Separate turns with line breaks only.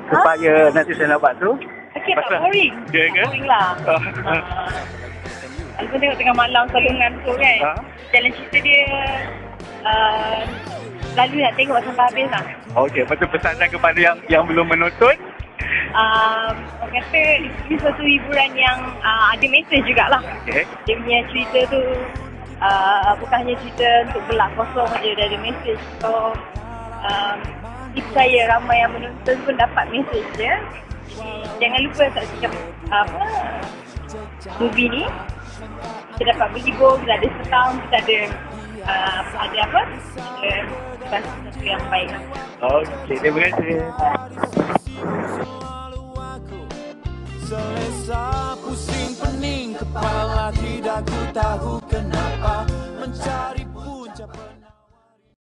Supaya nanti saya nak buat tu.
Okey, tak boring.
Ya ke?
Boring lah. Aku tengok tengah malam selalu ngantuk kan. Jalan cerita dia selalu nak tengok sampai habis lah.
Okey, lepas tu pesanan kepada yang belum menonton.
Orang kata ini satu hiburan yang ada mesej jugalah.
Okay.
Dia punya cerita tu bukan hanya cerita untuk belak kosong saja, dia ada mesej. So saya percaya ramai yang menonton pun dapat mesej dia. Jangan lupa saksikan movie ni. Kita dapat berhibur, kita ada setang, kita ada apa? Ada sesuatu yang baik.
Okey, terima kasih.
Selesa pusing pening kepala tidak ku tahu